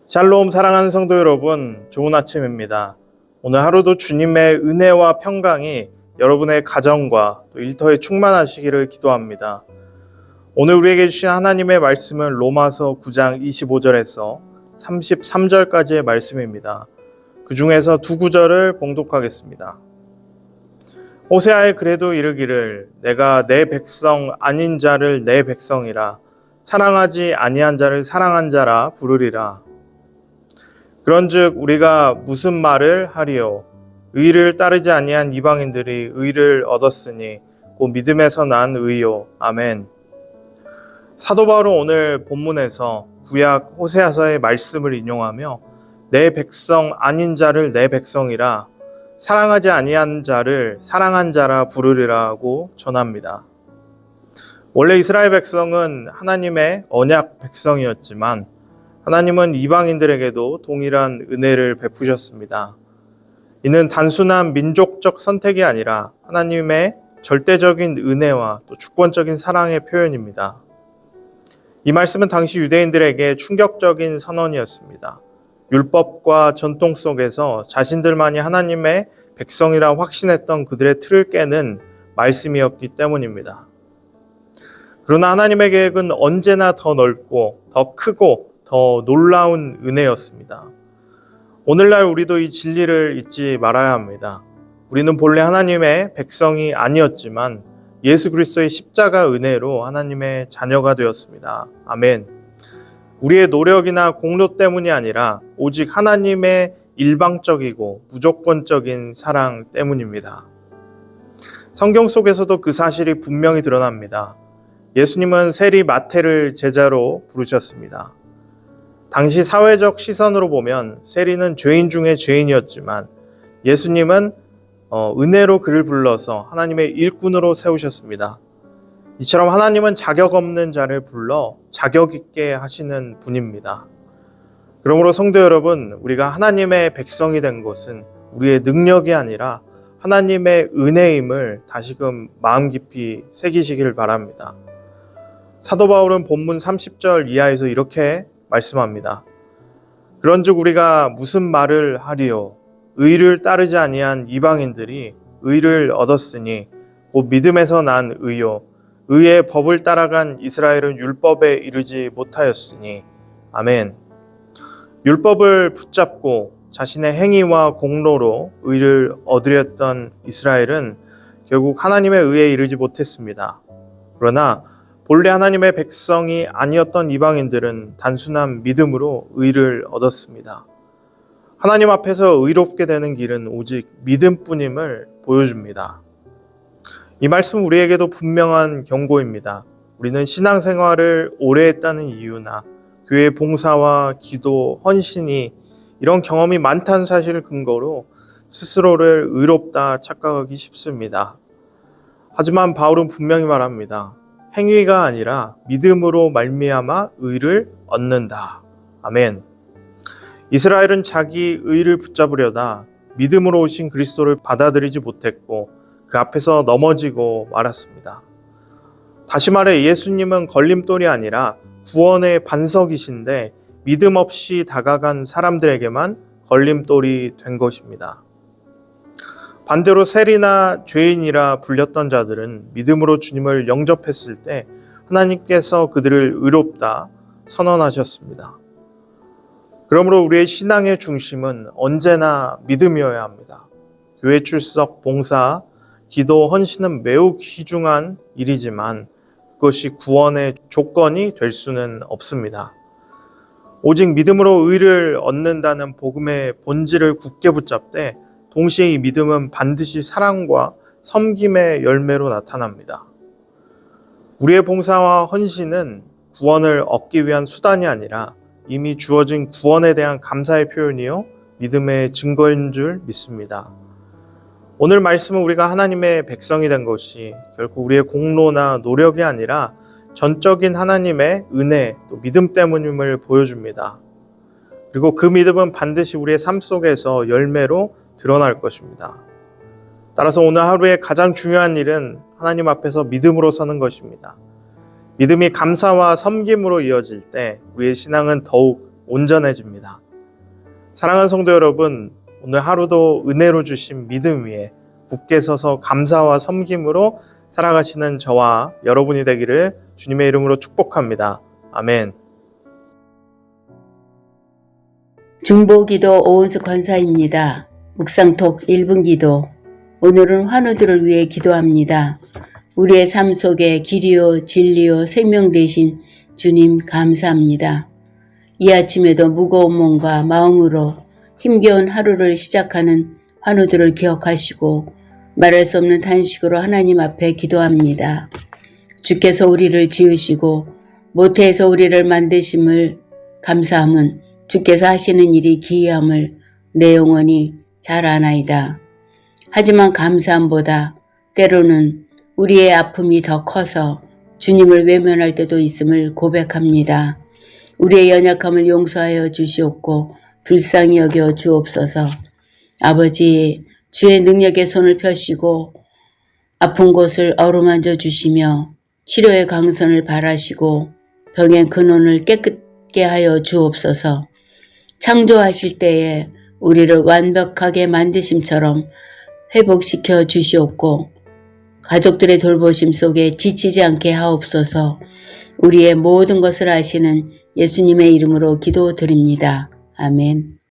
샬롬 사랑하는 성도 여러분, 좋은 아침입니다. 오늘 하루도 주님의 은혜와 평강이 여러분의 가정과 또 일터에 충만하시기를 기도합니다. 오늘 우리에게 주신 하나님의 말씀은 로마서 9장 25절에서 33절까지의 말씀입니다. 그 중에서 두 구절을 봉독하겠습니다. 호세아의 글에도 이르기를 내가 내 백성 아닌 자를 내 백성이라 사랑하지 아니한 자를 사랑한 자라 부르리라. 그런즉 우리가 무슨 말을 하리요? 의를 따르지 아니한 이방인들이 의를 얻었으니 곧 믿음에서 난 의요. 아멘. 사도 바울은 오늘 본문에서 구약 호세아서의 말씀을 인용하며 내 백성 아닌 자를 내 백성이라 사랑하지 아니한 자를 사랑한 자라 부르리라고 전합니다. 원래 이스라엘 백성은 하나님의 언약 백성이었지만 하나님은 이방인들에게도 동일한 은혜를 베푸셨습니다. 이는 단순한 민족적 선택이 아니라 하나님의 절대적인 은혜와 또 주권적인 사랑의 표현입니다. 이 말씀은 당시 유대인들에게 충격적인 선언이었습니다. 율법과 전통 속에서 자신들만이 하나님의 백성이라 확신했던 그들의 틀을 깨는 말씀이었기 때문입니다. 그러나 하나님의 계획은 언제나 더 넓고 더 크고 더 놀라운 은혜였습니다. 오늘날 우리도 이 진리를 잊지 말아야 합니다. 우리는 본래 하나님의 백성이 아니었지만 예수 그리스도의 십자가 은혜로 하나님의 자녀가 되었습니다. 아멘. 우리의 노력이나 공로 때문이 아니라 오직 하나님의 일방적이고 무조건적인 사랑 때문입니다. 성경 속에서도 그 사실이 분명히 드러납니다. 예수님은 세리 마태를 제자로 부르셨습니다. 당시 사회적 시선으로 보면 세리는 죄인 중에 죄인이었지만 예수님은 은혜로 그를 불러서 하나님의 일꾼으로 세우셨습니다. 이처럼 하나님은 자격 없는 자를 불러 자격 있게 하시는 분입니다. 그러므로 성도 여러분, 우리가 하나님의 백성이 된 것은 우리의 능력이 아니라 하나님의 은혜임을 다시금 마음 깊이 새기시길 바랍니다. 사도 바울은 본문 30절 이하에서 이렇게 말씀합니다. 그런즉 우리가 무슨 말을 하리요? 의를 따르지 아니한 이방인들이 의를 얻었으니 곧 믿음에서 난 의요. 의의 법을 따라간 이스라엘은 율법에 이르지 못하였으니. 아멘. 율법을 붙잡고 자신의 행위와 공로로 의를 얻으렸던 이스라엘은 결국 하나님의 의에 이르지 못했습니다. 그러나 본래 하나님의 백성이 아니었던 이방인들은 단순한 믿음으로 의를 얻었습니다. 하나님 앞에서 의롭게 되는 길은 오직 믿음뿐임을 보여줍니다. 이 말씀은 우리에게도 분명한 경고입니다. 우리는 신앙생활을 오래 했다는 이유나 교회 봉사와 기도, 헌신이 이런 경험이 많다는 사실을 근거로 스스로를 의롭다 착각하기 쉽습니다. 하지만 바울은 분명히 말합니다. 행위가 아니라 믿음으로 말미암아 의를 얻는다. 아멘. 이스라엘은 자기 의를 붙잡으려다 믿음으로 오신 그리스도를 받아들이지 못했고 그 앞에서 넘어지고 말았습니다. 다시 말해 예수님은 걸림돌이 아니라 구원의 반석이신데 믿음 없이 다가간 사람들에게만 걸림돌이 된 것입니다. 반대로 세리나 죄인이라 불렸던 자들은 믿음으로 주님을 영접했을 때 하나님께서 그들을 의롭다 선언하셨습니다. 그러므로 우리의 신앙의 중심은 언제나 믿음이어야 합니다. 교회 출석, 봉사, 기도, 헌신은 매우 귀중한 일이지만 그것이 구원의 조건이 될 수는 없습니다. 오직 믿음으로 의를 얻는다는 복음의 본질을 굳게 붙잡되 동시에 이 믿음은 반드시 사랑과 섬김의 열매로 나타납니다. 우리의 봉사와 헌신은 구원을 얻기 위한 수단이 아니라 이미 주어진 구원에 대한 감사의 표현이요 믿음의 증거인 줄 믿습니다. 오늘 말씀은 우리가 하나님의 백성이 된 것이 결코 우리의 공로나 노력이 아니라 전적인 하나님의 은혜 또 믿음 때문임을 보여줍니다. 그리고 그 믿음은 반드시 우리의 삶 속에서 열매로 드러날 것입니다. 따라서 오늘 하루의 가장 중요한 일은 하나님 앞에서 믿음으로 서는 것입니다. 믿음이 감사와 섬김으로 이어질 때 우리의 신앙은 더욱 온전해집니다. 사랑하는 성도 여러분, 오늘 하루도 은혜로 주신 믿음 위에 굳게 서서 감사와 섬김으로 살아가시는 저와 여러분이 되기를 주님의 이름으로 축복합니다. 아멘. 중보기도 오은수 권사입니다. 묵상톡 1분 기도. 오늘은 환우들을 위해 기도합니다. 우리의 삶 속에 길이요 진리요 생명 되신 주님 감사합니다. 이 아침에도 무거운 몸과 마음으로 힘겨운 하루를 시작하는 환우들을 기억하시고 말할 수 없는 탄식으로 하나님 앞에 기도합니다. 주께서 우리를 지으시고 모태에서 우리를 만드심을 감사함은 주께서 하시는 일이 기이함을 내 영혼이 잘 아나이다. 하지만 감사함보다 때로는 우리의 아픔이 더 커서 주님을 외면할 때도 있음을 고백합니다. 우리의 연약함을 용서하여 주시옵고 불쌍히 여겨 주옵소서. 아버지, 주의 능력의 손을 펴시고 아픈 곳을 어루만져 주시며 치료의 강선을 바라시고 병의 근원을 깨끗게 하여 주옵소서. 창조하실 때에 우리를 완벽하게 만드심처럼 회복시켜 주시옵고 가족들의 돌보심 속에 지치지 않게 하옵소서. 우리의 모든 것을 아시는 예수님의 이름으로 기도드립니다. 아멘.